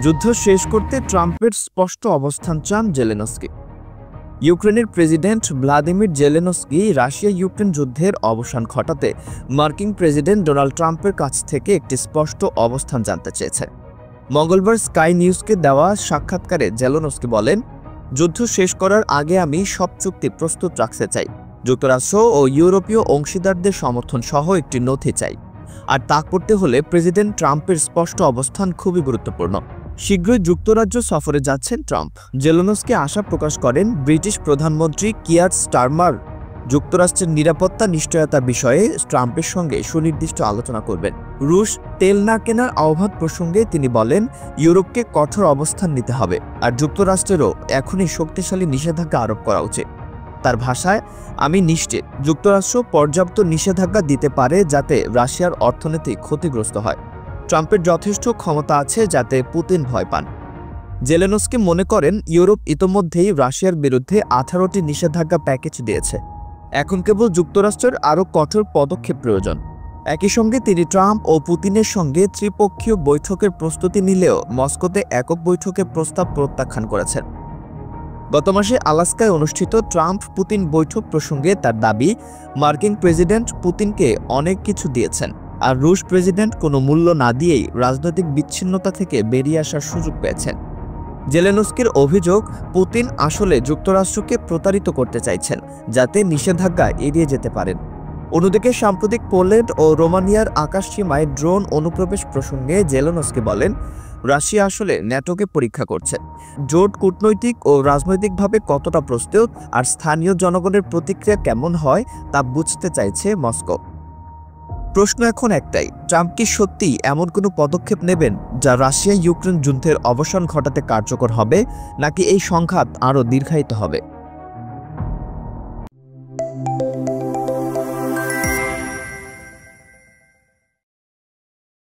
যুদ্ধ শেষ করতে ট্রাম্পের স্পষ্ট অবস্থান চান জেলেনস্কি। ইউক্রেনের president Vladimir Zelensky Russia Ukraine যুদ্ধের অবসান ঘটাতে মার্কিন প্রেসিডেন্ট ডোনাল্ড ট্রাম্পের কাছ থেকে একটি স্পষ্ট অবস্থান জানতে চেয়েছেন। মঙ্গলবার স্কাই নিউজকে দেওয়া সাক্ষাৎকারে জেলেনস্কি বলেন, যুদ্ধ শেষ করার আগে আমি সব চুক্তি প্রস্তুত রাখতে চাই। যুক্তরাষ্ট্র ও ইউরোপীয় অংশীদারদের সমর্থন সহ একটি নথি চাই। আর তা করতে হলে প্রেসিডেন্ট ট্রাম্পের স্পষ্ট অবস্থান খুবই গুরুত্বপূর্ণ। শীঘ্রই যুক্তরাজ্য সফরে যাচ্ছেন ট্রাম্প। জেলেনস্কি আশা প্রকাশ করেন ব্রিটিশ প্রধানমন্ত্রী কিয়ার স্টারমার যুক্তরাষ্ট্রের নিরাপত্তা নিশ্চয়তা বিষয়ে ট্রাম্পের সঙ্গে সুনির্দিষ্ট আলোচনা করবেন। রুশ তেল না কেনার আহ্বান প্রসঙ্গে তিনি বলেন, ইউরোপকে কঠোর অবস্থান নিতে হবে আর যুক্তরাষ্ট্রেরও এখনই শক্তিশালী নিষেধাজ্ঞা আরোপ করা উচিত। তার ভাষায়, আমি নিশ্চিত যুক্তরাষ্ট্র পর্যাপ্ত নিষেধাজ্ঞা দিতে পারে যাতে রাশিয়ার অর্থনীতি ক্ষতিগ্রস্ত হয়। ট্রাম্পের যথেষ্ট ক্ষমতা আছে যাতে পুতিন ভয় পান। জেলেনস্কি মনে করেন, ইউরোপ ইতোমধ্যেই রাশিয়ার বিরুদ্ধে 18টি নিষেধাজ্ঞা প্যাকেজ দিয়েছে। এখন কেবল যুক্তরাষ্ট্রের আরও কঠোর পদক্ষেপ প্রয়োজন। একই সঙ্গে তিনি ট্রাম্প ও পুতিনের সঙ্গে ত্রিপক্ষীয় বৈঠকের প্রস্তুতি নিলেও মস্কোতে একক বৈঠকের প্রস্তাব প্রত্যাখ্যান করেছেন। গত মাসে আলাস্কায় অনুষ্ঠিত ট্রাম্প পুতিন বৈঠক প্রসঙ্গে তার দাবি, মার্কিন প্রেসিডেন্ট পুতিনকে অনেক কিছু দিয়েছেন আর রুশ প্রেসিডেন্ট কোনো মূল্য না দিয়েই রাজনৈতিক বিচ্ছিন্নতা থেকে বেরিয়ে আসার সুযোগ পেয়েছেন। জেলেনস্কির অভিযোগ, পুতিন আসলে যুক্তরাষ্ট্রকে প্রতারিত করতে চাইছেন যাতে নিষেধাজ্ঞা এড়িয়ে যেতে পারেন। অন্যদিকে সাম্প্রতিক পোল্যান্ড ও রোমানিয়ার আকাশসীমায় ড্রোন অনুপ্রবেশ প্রসঙ্গে জেলেনস্কি বলেন, রাশিয়া আসলে ন্যাটোকে পরীক্ষা করছে। জোট কূটনৈতিক ও রাজনৈতিকভাবে কতটা প্রস্তুত আর স্থানীয় জনগণের প্রতিক্রিয়া কেমন হয় তা বুঝতে চাইছে মস্কো। প্রশ্ন এখন একটাই, ট্রাম্প কি সত্যিই এমন কোনো পদক্ষেপ নেবেন যা রাশিয়া ইউক্রেন যুদ্ধের অবসান ঘটাতে কার্যকর হবে, নাকি এই সংঘাত আরও দীর্ঘায়িত হবে?